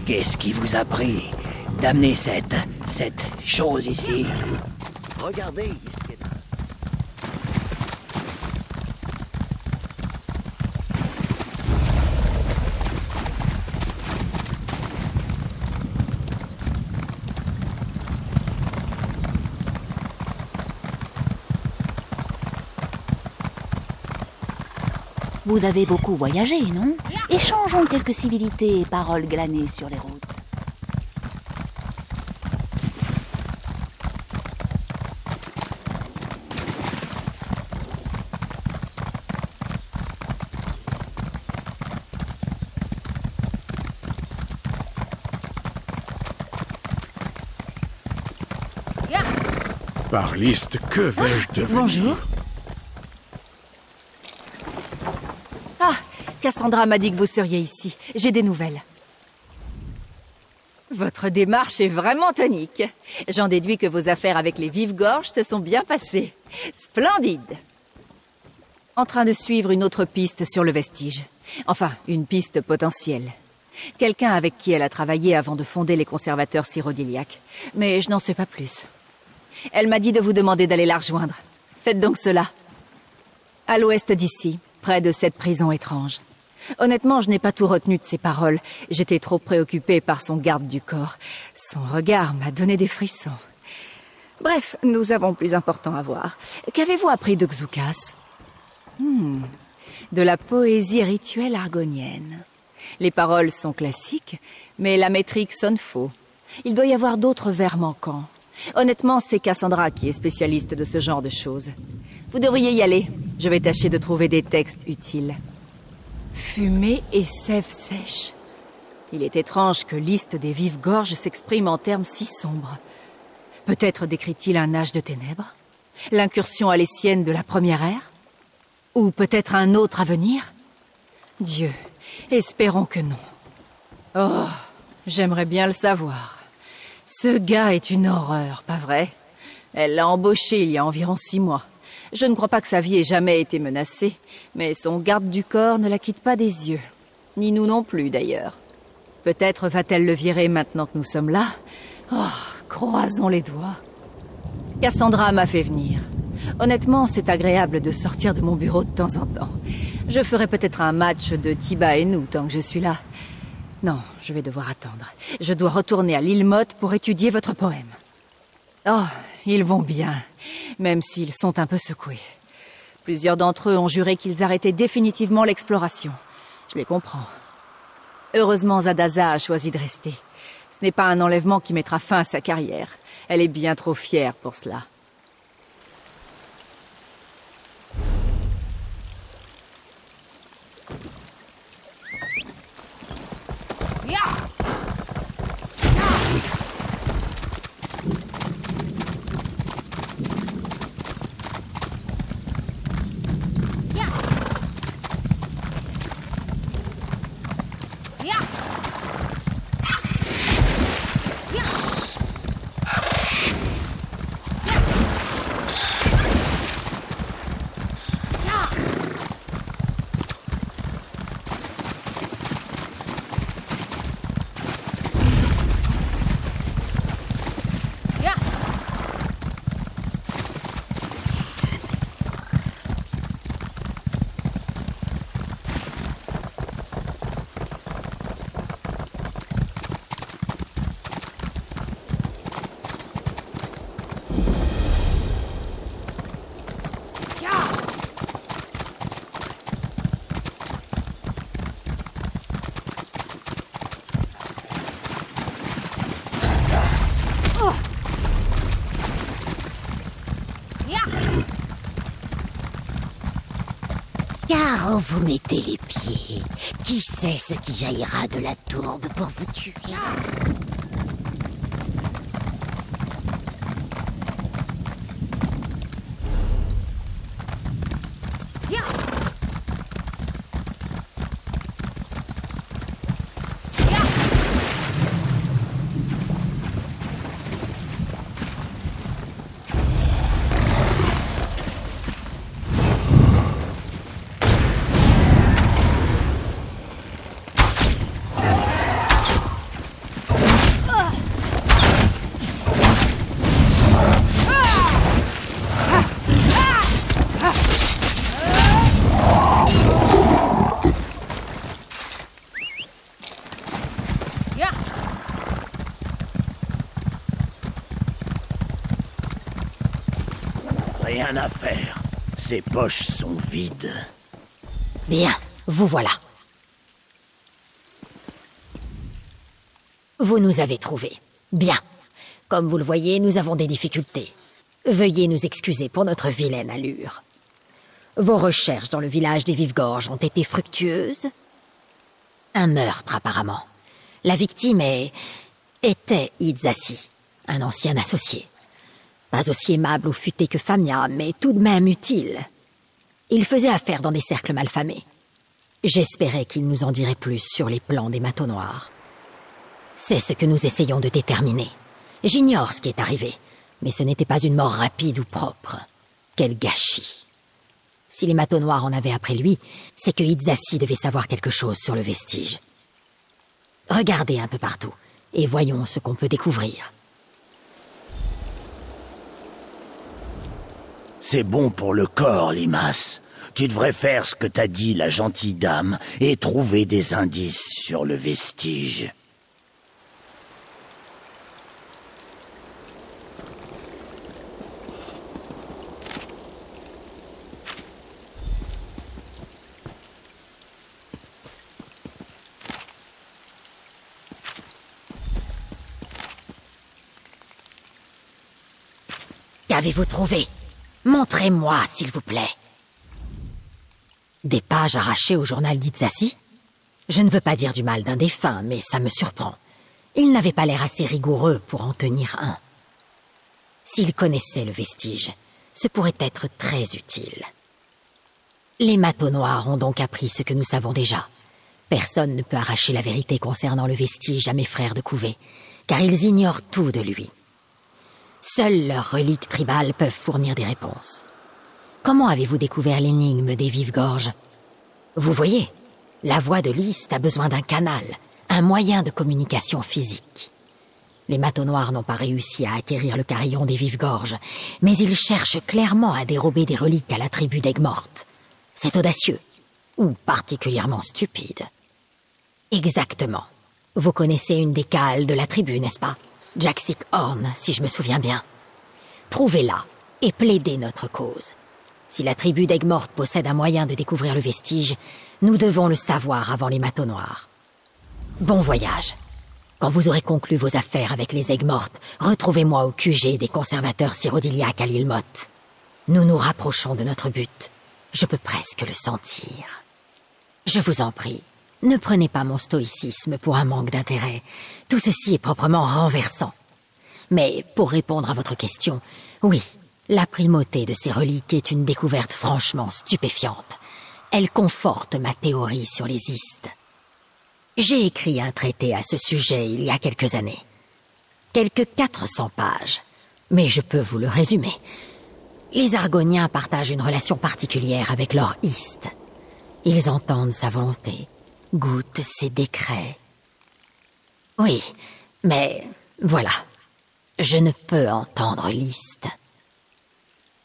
Qu'est-ce qui vous a pris d'amener cette chose ici? Regardez. Vous avez beaucoup voyagé, non? Échangeons quelques civilités et paroles glanées sur les routes. Parliste, que vais-je devenir? Bonjour. Ah, Cassandra m'a dit que vous seriez ici. J'ai des nouvelles. Votre démarche est vraiment tonique. J'en déduis que vos affaires avec les vives-gorges se sont bien passées. Splendide. En train de suivre une autre piste sur le vestige. Enfin, une piste potentielle. Quelqu'un avec qui elle a travaillé avant de fonder les conservateurs syrodiliaques. Mais je n'en sais pas plus. Elle m'a dit de vous demander d'aller la rejoindre. Faites donc cela. À l'ouest d'ici, près de cette prison étrange. Honnêtement, je n'ai pas tout retenu de ses paroles. J'étais trop préoccupée par son garde du corps. Son regard m'a donné des frissons. Bref, nous avons plus important à voir. Qu'avez-vous appris de Xoukas? De la poésie rituelle argonienne. Les paroles sont classiques, mais la métrique sonne faux. Il doit y avoir d'autres vers manquants. Honnêtement, c'est Cassandra qui est spécialiste de ce genre de choses. Vous devriez y aller. Je vais tâcher de trouver des textes utiles. Fumée et sève sèche. Il est étrange que Liste des Vives-Gorges s'exprime en termes si sombres. Peut-être décrit-il un âge de ténèbres? L'incursion alésienne de la première ère? Ou peut-être un autre à venir? Dieu, espérons que non. Oh, j'aimerais bien le savoir. Ce gars est une horreur, pas vrai? Elle l'a embauché il y a environ 6 mois. Je ne crois pas que sa vie ait jamais été menacée, mais son garde du corps ne la quitte pas des yeux. Ni nous non plus, d'ailleurs. Peut-être va-t-elle le virer maintenant que nous sommes là? Oh, croisons les doigts. Cassandra m'a fait venir. Honnêtement, c'est agréable de sortir de mon bureau de temps en temps. Je ferai peut-être un match de Tiba et nous tant que je suis là. Non, je vais devoir attendre. Je dois retourner à l'île Motte pour étudier votre poème. Oh, ils vont bien, même s'ils sont un peu secoués. Plusieurs d'entre eux ont juré qu'ils arrêtaient définitivement l'exploration. Je les comprends. Heureusement, Zadaza a choisi de rester. Ce n'est pas un enlèvement qui mettra fin à sa carrière. Elle est bien trop fière pour cela. Car où vous mettez les pieds, qui sait ce qui jaillira de la tourbe pour vous tuer? Rien à faire. Ses poches sont vides. Bien, vous voilà. Vous nous avez trouvés. Bien. Comme vous le voyez, nous avons des difficultés. Veuillez nous excuser pour notre vilaine allure. Vos recherches dans le village des Vives-Gorges ont été fructueuses? Un meurtre, apparemment. La victime était Idzasi, un ancien associé. Pas aussi aimable ou futé que Famia, mais tout de même utile. Il faisait affaire dans des cercles malfamés. J'espérais qu'il nous en dirait plus sur les plans des Manteaux Noirs. C'est ce que nous essayons de déterminer. J'ignore ce qui est arrivé, mais ce n'était pas une mort rapide ou propre. Quel gâchis. Si les Manteaux Noirs en avaient après lui, c'est que Idzasi devait savoir quelque chose sur le vestige. Regardez un peu partout, et voyons ce qu'on peut découvrir. C'est bon pour le corps, Limas. Tu devrais faire ce que t'a dit la gentille dame et trouver des indices sur le vestige. Qu'avez-vous trouvé? Montrez-moi, s'il vous plaît. Des pages arrachées au journal d'Idzasi? Je ne veux pas dire du mal d'un défunt, mais ça me surprend. Il n'avait pas l'air assez rigoureux pour en tenir un. S'il connaissait le vestige, ce pourrait être très utile. Les Manteaux Noirs ont donc appris ce que nous savons déjà. Personne ne peut arracher la vérité concernant le vestige à mes frères de couvée, car ils ignorent tout de lui. Seules leurs reliques tribales peuvent fournir des réponses. Comment avez-vous découvert l'énigme des Vives-Gorges? Vous voyez, la voix de List a besoin d'un canal, un moyen de communication physique. Les Manteaux Noirs n'ont pas réussi à acquérir le carillon des Vives-Gorges, mais ils cherchent clairement à dérober des reliques à la tribu d'Aigues-Mortes. C'est audacieux, ou particulièrement stupide. Exactement. Vous connaissez une des cales de la tribu, n'est-ce pas? Jaxic Horn, si je me souviens bien. Trouvez-la et plaidez notre cause. Si la tribu d'Aigues-Mortes possède un moyen de découvrir le vestige, nous devons le savoir avant les Manteaux Noirs. Bon voyage. Quand vous aurez conclu vos affaires avec les Aigues-Mortes, retrouvez-moi au QG des conservateurs syrodiiliaques à l'île Motte. Nous nous rapprochons de notre but. Je peux presque le sentir. Je vous en prie, ne prenez pas mon stoïcisme pour un manque d'intérêt. Tout ceci est proprement renversant. Mais pour répondre à votre question, oui, la primauté de ces reliques est une découverte franchement stupéfiante. Elle conforte ma théorie sur les Istes. J'ai écrit un traité à ce sujet il y a quelques années. Quelques 400 pages. Mais je peux vous le résumer. Les Argoniens partagent une relation particulière avec leur Iste. Ils entendent sa volonté, goûtent ses décrets. Oui, mais voilà. Je ne peux entendre l'Iste.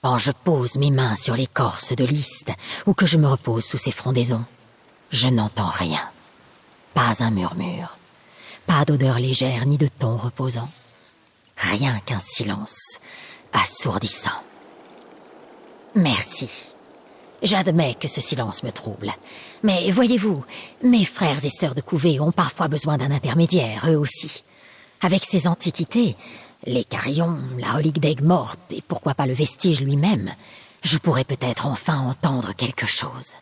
Quand je pose mes mains sur l'écorce de l'Iste ou que je me repose sous ses frondaisons, je n'entends rien. Pas un murmure, pas d'odeur légère ni de ton reposant. Rien qu'un silence assourdissant. Merci. J'admets que ce silence me trouble. Mais voyez-vous, mes frères et sœurs de couvée ont parfois besoin d'un intermédiaire, eux aussi. Avec ces antiquités, les carillons, la relique d'Aigues-Mortes et pourquoi pas le vestige lui-même, je pourrais peut-être enfin entendre quelque chose.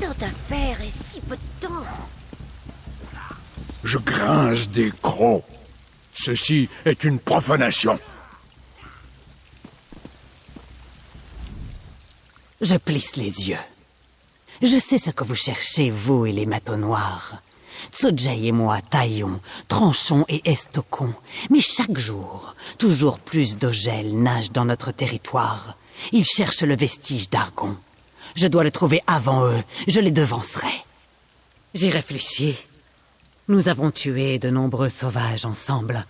Tant à faire et si peu de temps. Je grince des crocs. Ceci est une profanation. Je plisse les yeux. Je sais ce que vous cherchez, vous et les matos noirs. Tsojei et moi taillons, tranchons et estoquons. Mais chaque jour, toujours plus d'Ogel nagent dans notre territoire. Ils cherchent le vestige d'Argon. Je dois le trouver avant eux. Je les devancerai. J'y réfléchis. Nous avons tué de nombreux sauvages ensemble.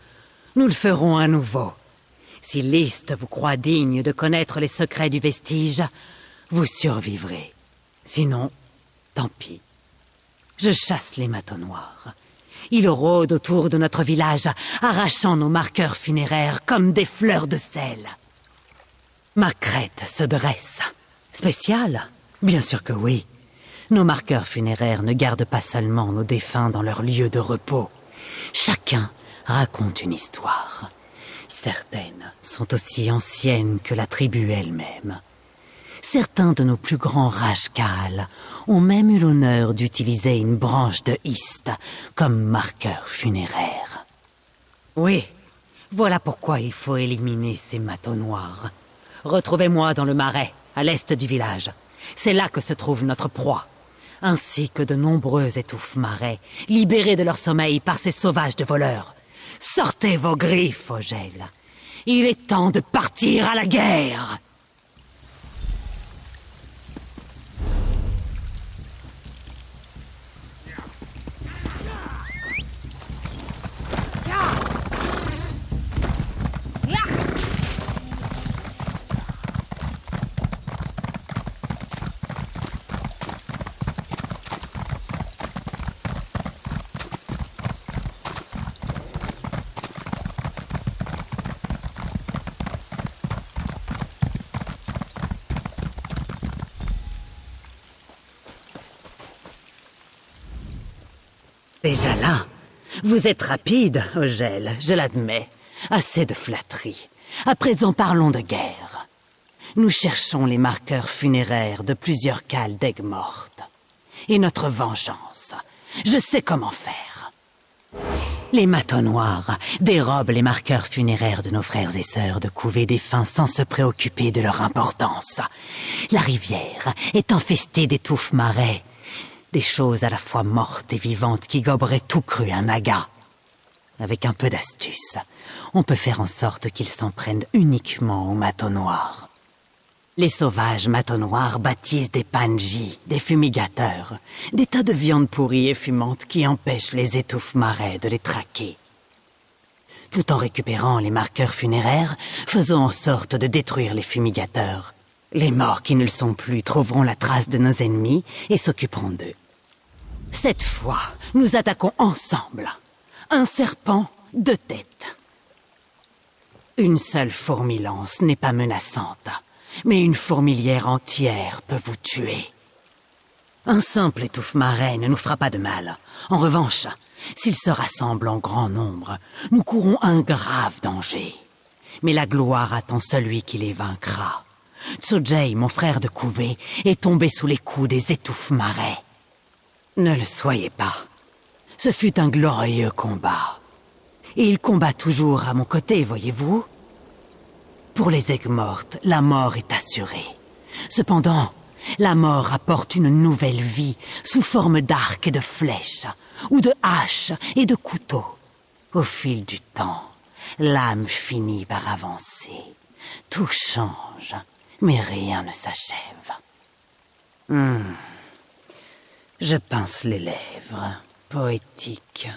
Nous le ferons à nouveau. Si List vous croit digne de connaître les secrets du vestige, vous survivrez. Sinon, tant pis. Je chasse les matos noirs. Ils rôdent autour de notre village, arrachant nos marqueurs funéraires comme des fleurs de sel. Ma crête se dresse. Spécial? Bien sûr que oui. Nos marqueurs funéraires ne gardent pas seulement nos défunts dans leur lieu de repos. Chacun raconte une histoire. Certaines sont aussi anciennes que la tribu elle-même. Certains de nos plus grands Rajkal ont même eu l'honneur d'utiliser une branche de Ist comme marqueur funéraire. Oui, voilà pourquoi il faut éliminer ces matos noirs. Retrouvez-moi dans le marais, à l'est du village. C'est là que se trouve notre proie, ainsi que de nombreux étouffes marais, libérés de leur sommeil par ces sauvages de voleurs. Sortez vos griffes, Ogel. Il est temps de partir à la guerre. Déjà là, vous êtes rapide, Ogel, je l'admets. Assez de flatterie. À présent, parlons de guerre. Nous cherchons les marqueurs funéraires de plusieurs cales d'aigues mortes. Et notre vengeance, je sais comment faire. Les matos noirs dérobent les marqueurs funéraires de nos frères et sœurs de couvée défunts sans se préoccuper de leur importance. La rivière est infestée d'étouffes marais. Des choses à la fois mortes et vivantes qui goberaient tout cru un naga. Avec un peu d'astuce, on peut faire en sorte qu'ils s'en prennent uniquement aux matos noirs. Les sauvages matos noirs baptisent des panji, des fumigateurs, des tas de viande pourrie et fumante qui empêchent les étouffes marais de les traquer. Tout en récupérant les marqueurs funéraires, faisons en sorte de détruire les fumigateurs. Les morts qui ne le sont plus trouveront la trace de nos ennemis et s'occuperont d'eux. Cette fois, nous attaquons ensemble. Un serpent, 2 têtes. Une seule fourmi-lance n'est pas menaçante, mais une fourmilière entière peut vous tuer. Un simple étouffe marais ne nous fera pas de mal. En revanche, s'ils se rassemblent en grand nombre, nous courons un grave danger. Mais la gloire attend celui qui les vaincra. Tsojei, mon frère de couvée, est tombé sous les coups des étouffes marais. Ne le soyez pas. Ce fut un glorieux combat. Et il combat toujours à mon côté, voyez-vous. Pour les aigues mortes, la mort est assurée. Cependant, la mort apporte une nouvelle vie sous forme d'arcs et de flèches, ou de haches et de couteaux. Au fil du temps, l'âme finit par avancer. Tout change, mais rien ne s'achève. Je pince les lèvres. Poétique.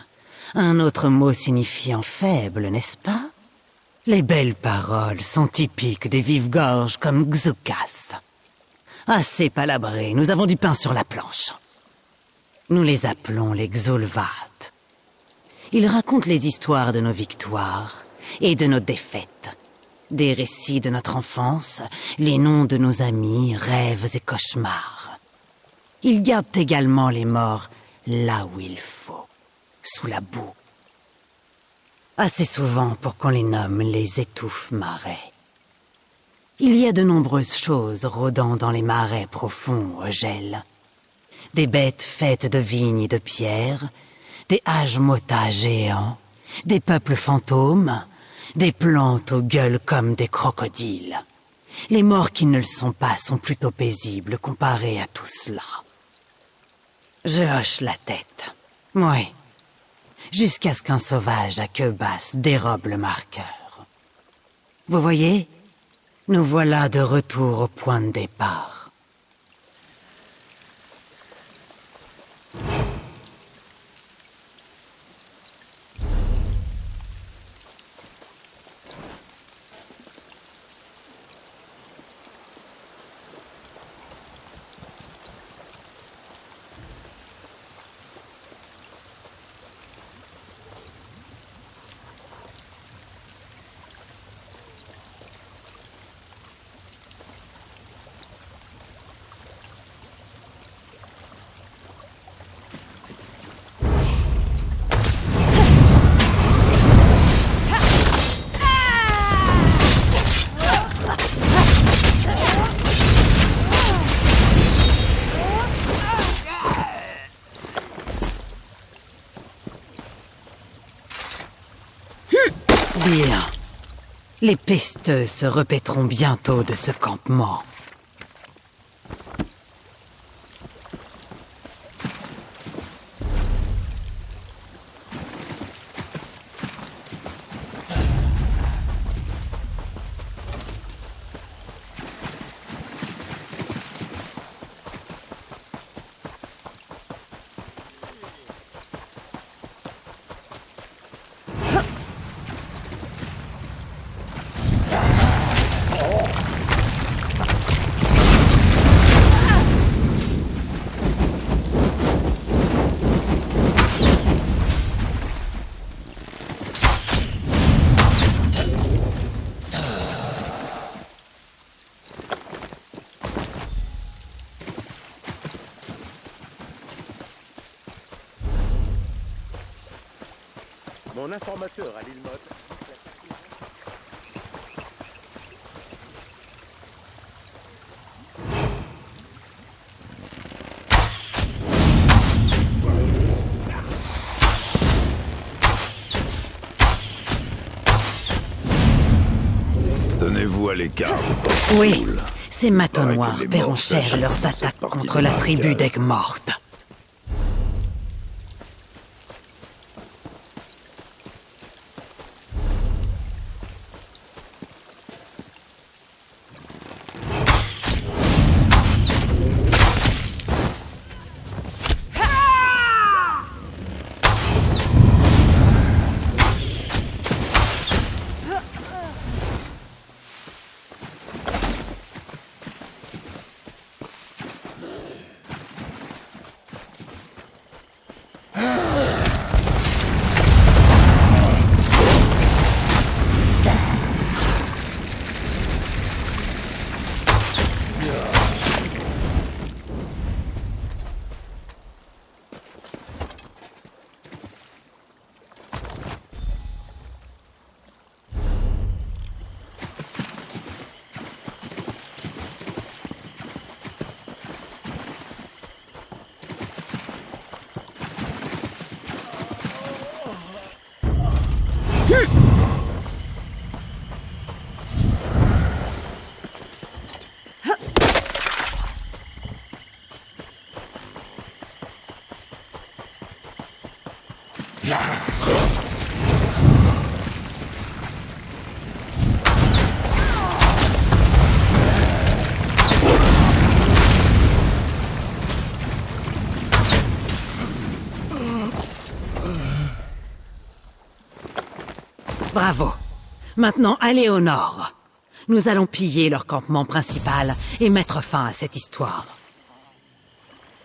Un autre mot signifiant faible, n'est-ce pas? Les belles paroles sont typiques des vives-gorges comme Xukas. Assez palabré, nous avons du pain sur la planche. Nous les appelons les Xulvat. Ils racontent les histoires de nos victoires et de nos défaites. Des récits de notre enfance, les noms de nos amis, rêves et cauchemars. Ils gardent également les morts là où il faut, sous la boue. Assez souvent pour qu'on les nomme les étouffes marais. Il y a de nombreuses choses rôdant dans les marais profonds, Ogel. Des bêtes faites de vignes et de pierres, des hajmotas géants, Des peuples fantômes, des plantes aux gueules comme des crocodiles. Les morts qui ne le sont pas sont plutôt paisibles comparés à tout cela. Je hoche la tête. Oui. Jusqu'à ce qu'un sauvage à queue basse dérobe le marqueur. Vous voyez? Nous voilà de retour au point de départ. Bien. Les pesteux se repaîtront bientôt de ce campement. Mon informateur à l'île Motte. Tenez-vous à l'écart. Oui, ces matons Paraît que noirs les paieront morts cher s'agitent leurs dans cette attaques partie contre de la Marcal. tribu d'Aigues-Mortes. Bravo. Maintenant, allez au nord. Nous allons piller leur campement principal et mettre fin à cette histoire.